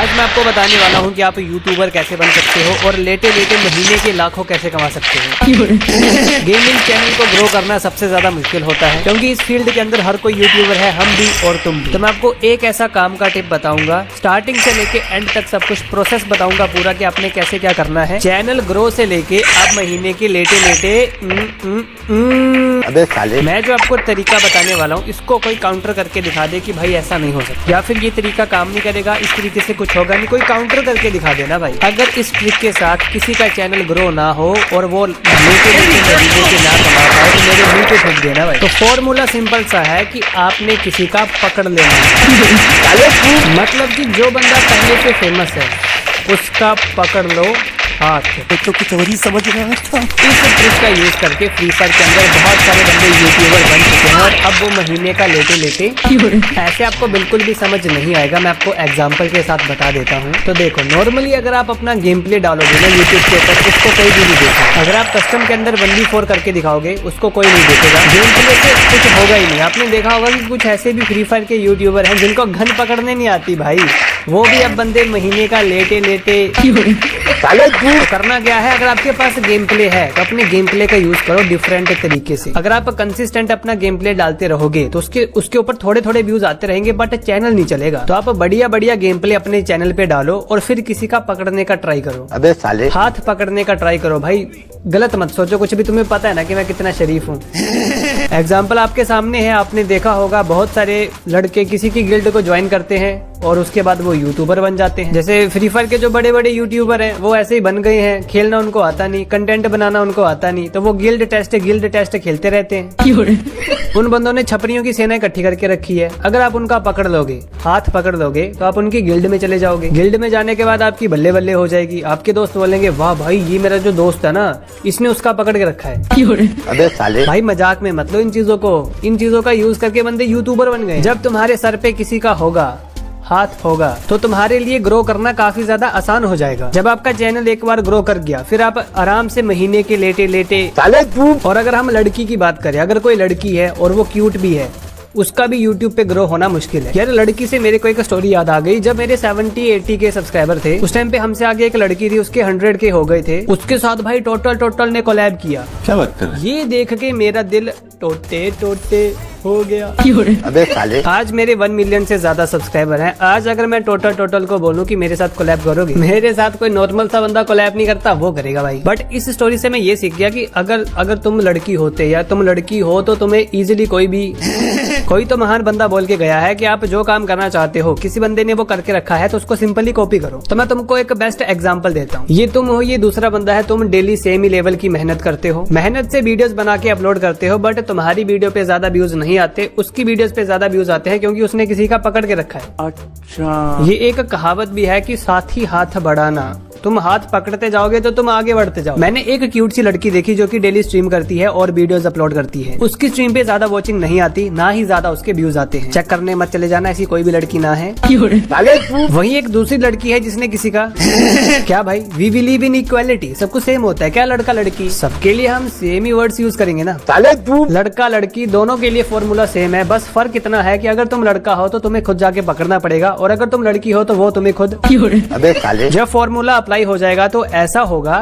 आज मैं आपको बताने वाला हूँ कि आप यूट्यूबर कैसे बन सकते हो और लेटे लेटे महीने के लाखों कैसे कमा सकते हो। गेमिंग चैनल को ग्रो करना सबसे ज्यादा मुश्किल होता है क्योंकि इस फील्ड के अंदर हर कोई यूट्यूबर है, हम भी और तुम भी। तो मैं आपको एक ऐसा काम का टिप बताऊंगा, स्टार्टिंग से लेके एंड तक सब कुछ प्रोसेस बताऊंगा पूरा कि आपने कैसे क्या करना है। चैनल ग्रो से लेके आप महीने के लेटे लेटे अबे साले, मैं जो आपको तरीका बताने वाला हूँ इसको कोई काउंटर करके दिखा दे कि भाई ऐसा नहीं हो सकता, या फिर ये तरीका काम नहीं करेगा, इस तरीके से कुछ होगा नहीं, कोई काउंटर करके दिखा देना भाई। अगर इस ट्रिक के साथ किसी का चैनल ग्रो ना हो और वो लेटे महीने के ना कमा पाए तो मेरे मुंह पे फेंक देना भाई। तो फॉर्मूला सिंपल सा है कि आपने किसी का पकड़ लेना है। मतलब कि जो बंदा पहले से फेमस है उसका पकड़ लो हाथ। तो कुछ और ही समझ रहा था। इस ट्रिक का यूज करके फ्री फायर के अंदर बहुत सारे बंदे यूट्यूबर बन चुके हैं और अब वो महीने का लेटे लेटे ऐसे आपको बिल्कुल भी समझ नहीं आएगा। मैं आपको एग्जांपल के साथ बता देता हूँ। तो देखो, नॉर्मली अगर आप अपना गेम प्ले डालोगे ना यूट्यूब के ऊपर, उसको कोई भी नहीं देखेगा। अगर आप कस्टम के अंदर 1v4 करके दिखाओगे उसको कोई नहीं देखेगा। गेम प्ले से कुछ होगा ही नहीं। आपने देखा होगा कि कुछ ऐसे भी फ्री फायर के यूट्यूबर हैं जिनको गन पकड़ने नहीं आती भाई, वो भी अब बंदे महीने का लेटे लेटे। तो करना क्या है, अगर आपके पास गेम प्ले है तो अपने गेम प्ले का यूज करो डिफरेंट तरीके से। अगर आप कंसिस्टेंट अपना गेम प्ले डालते रहोगे तो उसके ऊपर थोड़े थोड़े व्यूज आते रहेंगे बट चैनल नहीं चलेगा। तो आप बढ़िया बढ़िया गेम प्ले अपने चैनल पे डालो और फिर किसी का पकड़ने का ट्राई करो। अबे साले, हाथ पकड़ने का ट्राई करो भाई। गलत मत सोचो कुछ भी, तुम्हें पता है ना कि मैं कितना शरीफ हूँ। एग्जाम्पल आपके सामने है, आपने देखा होगा बहुत सारे लड़के किसी की गिल्ड को ज्वाइन करते हैं और उसके बाद वो यूट्यूबर बन जाते हैं। जैसे फ्री फायर के जो बड़े बड़े यूट्यूबर हैं वो ऐसे ही बन गए हैं। खेलना उनको आता नहीं, कंटेंट बनाना उनको आता नहीं, तो वो गिल्ड टेस्ट खेलते रहते हैं। उन बंदों ने छपरियों की सेना इकट्ठी करके रखी है। अगर आप उनका पकड़ लोगे, हाथ पकड़ लोगे, तो आप उनकी गिल्ड में चले जाओगे। गिल्ड में जाने के बाद आपकी बल्ले बल्ले हो जाएगी। आपके दोस्त बोलेंगे वाह भाई ये मेरा जो दोस्त है ना, इसने उसका पकड़ के रखा है। अबे साले, भाई मजाक में मत लो इन चीजों को। इन चीजों का यूज करके बंदे यूट्यूबर बन गए। जब तुम्हारे सर पे किसी का होगा, हाथ होगा, तो तुम्हारे लिए ग्रो करना काफी ज्यादा आसान हो जाएगा। जब आपका चैनल एक बार ग्रो कर गया फिर आप आराम से महीने के लेटे लेटे। और अगर हम लड़की की बात करें, अगर कोई लड़की है और वो क्यूट भी है, उसका भी YouTube पे ग्रो होना मुश्किल है। यार लड़की से मेरे को एक स्टोरी याद आ गई। जब मेरे 70-80 के सब्सक्राइबर थे उस टाइम पे हमसे आगे एक लड़की थी, उसके 100 के हो गए थे। उसके साथ भाई टोटल ने कोलैब किया। क्या बात कर रहा है? ये देख के मेरा दिल टोटे हो गया। अबे साले, आज मेरे 1 मिलियन से ज्यादा सब्सक्राइबर हैं। आज अगर मैं टोटल को बोलूं कि मेरे साथ कोलैब करोगे, मेरे साथ कोई नॉर्मल सा बंदा कोलैब नहीं करता, वो करेगा भाई। बट इस स्टोरी से मैं ये सीख गया कि अगर तुम लड़की होते या तुम लड़की हो तो तुम्हें इजीली कोई तो महान बंदा बोल के गया है कि आप जो काम करना चाहते हो, किसी बंदे ने वो करके रखा है तो उसको सिंपली कॉपी करो। तो मैं तुमको एक बेस्ट एग्जांपल देता हूँ। ये तुम हो, ये दूसरा बंदा है। तुम डेली सेम ही लेवल की मेहनत करते हो, मेहनत से वीडियोस बना के अपलोड करते हो, बट तुम्हारी वीडियो पे ज्यादा व्यूज नहीं आते, उसकी वीडियोस पे ज्यादा व्यूज आते हैं क्योंकि उसने किसी का पकड़ के रखा है। अच्छा, ये एक कहावत भी है कि साथ ही हाथ बढ़ाना। तुम हाथ पकड़ते जाओगे तो तुम आगे बढ़ते जाओ। मैंने एक क्यूट सी लड़की देखी जो कि डेली स्ट्रीम करती है और वीडियोस अपलोड करती है। उसकी स्ट्रीम पे ज्यादा वॉचिंग नहीं आती, ना ही ज्यादा उसके व्यूज आते हैं। चेक करने मत चले जाना, ऐसी कोई भी लड़की ना है। वहीं एक दूसरी लड़की है जिसने किसी का क्या भाई, वी बिलीव इन इक्वालिटी, सब कुछ सेम होता है क्या? लड़का लड़की सबके लिए हम सेम ही वर्ड्स यूज करेंगे ना। लड़का लड़की दोनों के लिए फॉर्मूला सेम है, बस फर्क इतना है कि अगर तुम लड़का हो तो तुम्हें खुद जाके पकड़ना पड़ेगा और अगर तुम लड़की हो तो वो तुम्हें खुद। अबे साले, जब फॉर्मूला अप्लाई हो जाएगा तो ऐसा होगा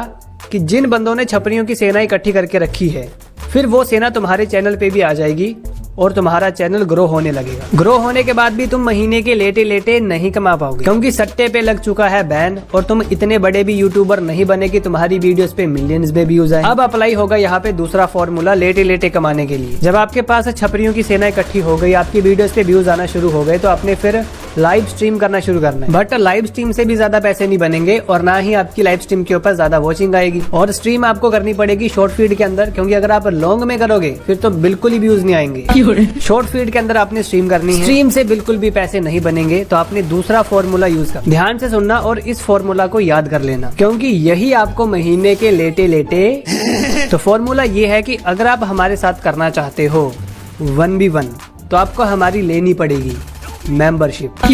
कि जिन बंदों ने छपरियों की सेना इकट्ठी करके रखी है, फिर वो सेना तुम्हारे चैनल पे भी आ जाएगी और तुम्हारा चैनल ग्रो होने लगेगा। ग्रो होने के बाद भी तुम महीने के लेटे लेटे नहीं कमा पाओगे क्योंकि सट्टे पे लग चुका है बैन और तुम इतने बड़े भी यूट्यूबर नहीं बने कि तुम्हारी वीडियोस पे मिलियंस में व्यूज आए। अब अप्लाई होगा यहाँ पे दूसरा फॉर्मूला लेटे लेटे कमाने के लिए। जब आपके पास छपरियों की सेना इकट्ठी हो गई, आपकी वीडियोस पे व्यूज आना शुरू हो गए, तो आपने फिर लाइव स्ट्रीम करना शुरू करना है। बट लाइव स्ट्रीम से भी ज्यादा पैसे नहीं बनेंगे और ना ही आपकी लाइव स्ट्रीम के ऊपर ज्यादा वॉचिंग आएगी। और स्ट्रीम आपको करनी पड़ेगी शॉर्ट फीड के अंदर, क्योंकि अगर आप लॉन्ग में करोगे फिर तो बिल्कुल ही व्यूज नहीं आएंगे। शॉर्ट फीड के अंदर आपने स्ट्रीम करनी है, स्ट्रीम से बिल्कुल भी पैसे नहीं बनेंगे, तो आपने दूसरा फॉर्मूला यूज कर। ध्यान से सुनना और इस फॉर्मूला को याद कर लेना क्योंकि यही आपको महीने के लेटे लेटे। तो फॉर्मूला ये है कि अगर आप हमारे साथ करना चाहते हो 1v1 तो आपको हमारी लेनी पड़ेगी मेंबरशिप।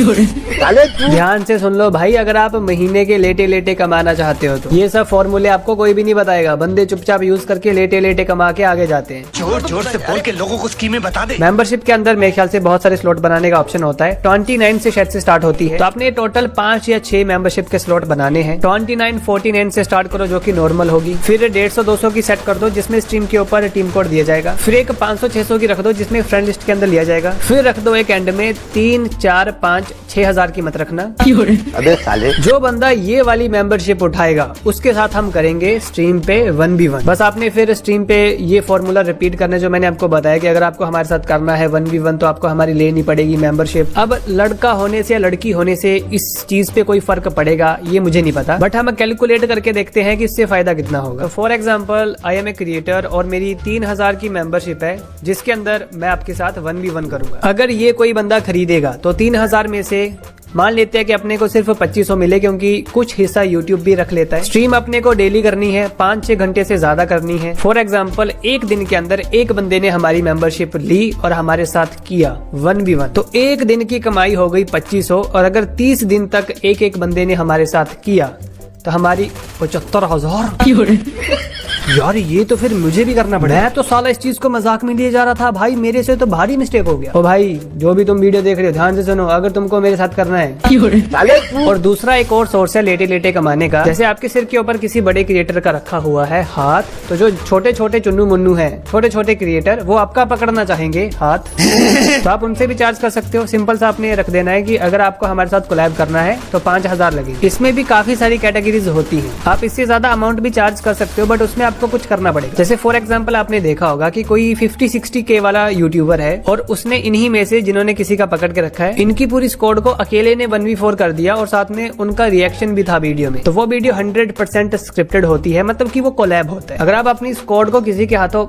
साले तू ध्यान से सुन लो भाई, अगर आप महीने के लेटे लेटे कमाना चाहते हो तो ये सब फॉर्मूले आपको कोई भी नहीं बताएगा। बंदे चुपचाप यूज करके लेटे लेटे कमा के आगे जाते हैं। जोर जोर से बोल के लोगों को स्कीमें बता दे। मेंबरशिप के अंदर मेरे ख्याल से बहुत सारे स्लॉट बनाने का ऑप्शन होता है। 29 से शायद से स्टार्ट होती है, तो आपने टोटल 5 या 6 मेंबरशिप के स्लॉट बनाने हैं। 29, 49 से स्टार्ट करो जो कि नॉर्मल होगी। फिर 150, 200 की सेट कर दो जिसमें स्ट्रीम के ऊपर टीम कोड दिया जाएगा। फिर एक 500, 600 की रख दो जिसमें फ्रेंड लिस्ट के अंदर लिया जाएगा। फिर रख दो एक एंड में 3, 4, 5, 6,000 की मत रखना। अबे साले जो बंदा ये वाली मेंबरशिप उठाएगा उसके साथ हम करेंगे स्ट्रीम पे 1v1। बस आपने फिर स्ट्रीम पे ये फॉर्मूला रिपीट करना जो मैंने आपको बताया कि अगर आपको हमारे साथ करना है 1v1 तो आपको हमारी लेनी पड़ेगी मेंबरशिप। अब लड़का होने से या लड़की होने से इस चीज पे कोई फर्क पड़ेगा ये मुझे नहीं पता, बट हम कैलकुलेट करके देखते हैं कि इससे फायदा कितना होगा। For example I am a creator और मेरी 3,000 की मेंबरशिप है जिसके अंदर मैं आपके साथ 1v1 करूंगा। अगर ये कोई बंदा खरीदेगा तो 3,000 में से मान लेते हैं कि अपने को सिर्फ 2500 मिले, क्योंकि कुछ हिस्सा यूट्यूब भी रख लेता है। स्ट्रीम अपने को डेली करनी है, 5-6 घंटे से ज्यादा करनी है। फॉर एग्जांपल एक दिन के अंदर एक बंदे ने हमारी मेंबरशिप ली और हमारे साथ किया 1v1, तो एक दिन की कमाई हो गई 2500। और अगर 30 दिन तक एक एक बंदे ने हमारे साथ किया तो हमारी 75,000। यार ये तो फिर मुझे भी करना पड़ेगा। मैं तो साला इस चीज को मजाक में लिए जा रहा था भाई, मेरे से तो भारी मिस्टेक हो गया। ओ भाई जो भी तुम वीडियो देख रहे हो ध्यान से सुनो, अगर तुमको मेरे साथ करना है। साले तू और दूसरा एक और सोर्स है लेटे लेटे कमाने का। जैसे आपके सिर के ऊपर किसी बड़े क्रिएटर का रखा हुआ है हाथ, तो जो छोटे छोटे चुन्नू मुन्नू है, छोटे छोटे क्रिएटर, वो आपका पकड़ना चाहेंगे हाथ तो आप उनसे भी चार्ज कर सकते हो। सिंपल सा आपने रख देना है कि अगर आपको हमारे साथ कोलैब करना है तो 5,000 लगेगी। इसमें भी काफी सारी कैटेगरीज होती है, आप इससे ज्यादा अमाउंट भी चार्ज कर सकते हो, बट उसमें आपको कुछ करना पड़ेगा। जैसे फॉर एग्जांपल आपने देखा होगा कि कोई 50-60K वाला यूट्यूबर है और उसने इन्हीं में से जिन्होंने किसी का पकड़ के रखा है, इनकी पूरी स्क्वाड को अकेले ने 1v4 कर दिया और साथ में उनका रिएक्शन भी था वीडियो में। तो वो वीडियो 100% स्क्रिप्टेड होती है, मतलब कि वो कोलैब होता है। अगर आप अपनी स्क्वाड को किसी के हाथों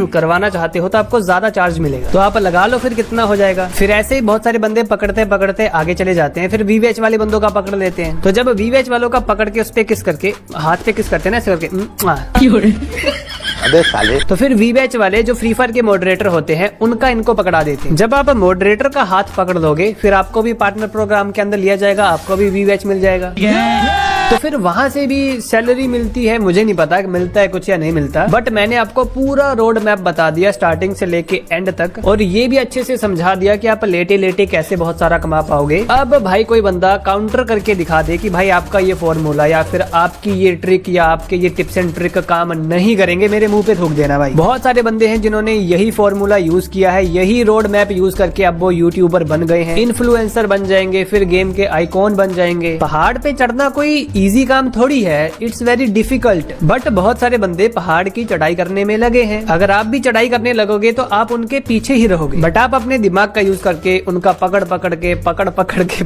करवाना चाहते हो तो आपको ज्यादा चार्ज मिलेगा, तो आप लगा लो फिर कितना हो जाएगा। फिर ऐसे ही बहुत सारे बंदे पकड़ते पकड़ते आगे चले जाते हैं, फिर वीवेच वाले बंदों का पकड़ लेते हैं। तो जब वीवेच वालों का पकड़ के उस पे किस करके हाथ पे किस करते हैं ना ऐसे करके अबे साले तो फिर वीबैच वाले जो फ्री फायर के मॉडरेटर होते हैं उनका इनको पकड़ा देते हैं। जब आप मॉडरेटर का हाथ पकड़ लोगे फिर आपको भी पार्टनर प्रोग्राम के अंदर लिया जाएगा, आपको भी वीबैच मिल जाएगा। तो फिर वहां से भी सैलरी मिलती है, मुझे नहीं पता मिलता है कुछ या नहीं मिलता, बट मैंने आपको पूरा रोड मैप बता दिया स्टार्टिंग से लेके एंड तक, और ये भी अच्छे से समझा दिया कि आप लेटे लेटे कैसे बहुत सारा कमा पाओगे। अब भाई कोई बंदा काउंटर करके दिखा दे कि भाई आपका ये फॉर्मूला या फिर आपकी ये ट्रिक या आपके ये टिप्स एंड ट्रिक काम नहीं करेंगे, मेरे मुंह पे थूक देना भाई। बहुत सारे बंदे हैं जिन्होंने यही फॉर्मूला यूज किया है, यही रोड मैप यूज करके अब वो यूट्यूबर बन गए हैं, इन्फ्लुएंसर बन जाएंगे, फिर गेम के आइकॉन बन जाएंगे। पहाड़ पे चढ़ना कोई इजी काम थोड़ी है, इट्स वेरी डिफिकल्ट, बट बहुत सारे बंदे पहाड़ की चढ़ाई करने में लगे हैं। अगर आप भी चढ़ाई करने लगोगे तो आप उनके पीछे ही रहोगे, बट आप अपने दिमाग का यूज करके उनका पकड़ पकड़ के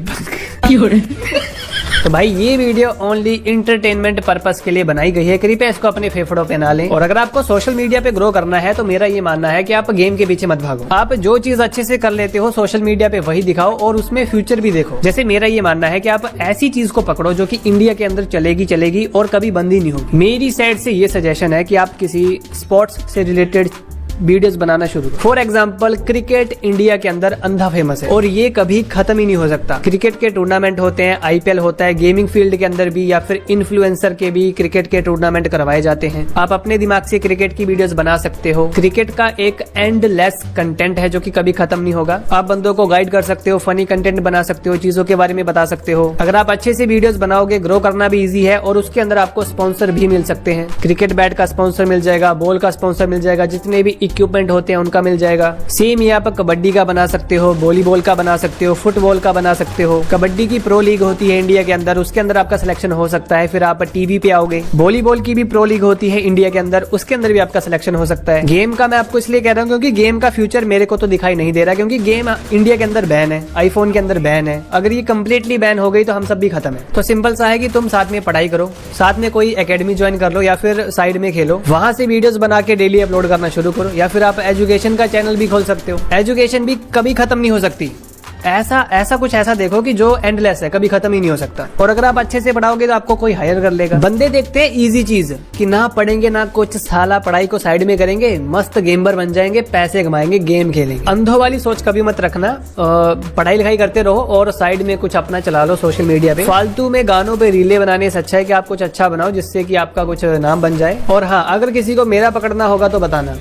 तो भाई ये वीडियो ओनली इंटरटेनमेंट पर्पस के लिए बनाई गई है, कृपया इसको अपने फेफड़ों पे ना लें। और अगर आपको सोशल मीडिया पे ग्रो करना है तो मेरा ये मानना है कि आप गेम के पीछे मत भागो, आप जो चीज अच्छे से कर लेते हो सोशल मीडिया पे वही दिखाओ और उसमें फ्यूचर भी देखो। जैसे मेरा ये मानना है कि आप ऐसी चीज को पकड़ो जो कि इंडिया के अंदर चलेगी और कभी बंद ही नहीं होगी। मेरी साइड से ये सजेशन है कि आप किसी स्पोर्ट्स से रिलेटेड वीडियोस बनाना शुरू करो। फॉर एग्जाम्पल क्रिकेट इंडिया के अंदर अंधा फेमस है और ये कभी खत्म ही नहीं हो सकता। क्रिकेट के टूर्नामेंट होते हैं, IPL होता है, गेमिंग फील्ड के अंदर भी या फिर इन्फ्लुएंसर के भी क्रिकेट के टूर्नामेंट करवाए जाते हैं। आप अपने दिमाग से क्रिकेट की वीडियोस बना सकते हो। क्रिकेट का एक एंडलेस कंटेंट है जो कि कभी खत्म नहीं होगा। आप बंदों को गाइड कर सकते हो, फनी कंटेंट बना सकते हो, चीजों के बारे में बता सकते हो। अगर आप अच्छे से वीडियोस बनाओगे ग्रो करना भी इजी है और उसके अंदर आपको स्पॉन्सर भी मिल सकते हैं। क्रिकेट बैट का स्पॉन्सर मिल जाएगा, बॉल का स्पॉन्सर मिल जाएगा, जितने भी इक्विपमेंट होते हैं उनका मिल जाएगा। सेम ही आप कबड्डी का बना सकते हो, वॉलीबॉल का बना सकते हो, फुटबॉल का बना सकते हो। कबड्डी की प्रो लीग होती है इंडिया के अंदर, उसके अंदर आपका सिलेक्शन हो सकता है, फिर आप टीवी पे आओगे। वॉलीबॉल की भी प्रो लीग होती है इंडिया के अंदर, उसके अंदर भी आपका सिलेक्शन हो सकता है। गेम का मैं आपको इसलिए कह रहा हूँ क्योंकि गेम का फ्यूचर मेरे को तो दिखाई नहीं दे रहा, क्योंकि गेम इंडिया के अंदर बैन है, आईफोन के अंदर बैन है। अगर ये कम्प्लीटली बैन हो गई तो हम सब भी खत्म है। तो सिंपल सा है कि तुम साथ में पढ़ाई करो, साथ में कोई एकेडमी ज्वाइन कर लो या फिर साइड में खेलो, वहां से वीडियोस बना के डेली अपलोड करना शुरू करो, या फिर आप एजुकेशन का चैनल भी खोल सकते हो। एजुकेशन भी कभी खत्म नहीं हो सकती, ऐसा कुछ ऐसा देखो कि जो एंडलेस है, कभी खत्म ही नहीं हो सकता। और अगर आप अच्छे से पढ़ाओगे तो आपको कोई हायर कर लेगा। बंदे देखते हैं इजी चीज कि ना पढ़ेंगे ना कुछ, साला पढ़ाई को साइड में करेंगे, मस्त गेमर बन जाएंगे, पैसे कमाएंगे, गेम खेलेंगे। अंधों वाली सोच कभी मत रखना। पढ़ाई लिखाई करते रहो और साइड में कुछ अपना चला लो सोशल मीडिया पे। फालतू में गानों पे रीले बनाने से अच्छा है कि आप कुछ अच्छा बनाओ जिससे कि आपका कुछ नाम बन जाए। और हाँ, अगर किसी को मेरा पकड़ना होगा तो बताना।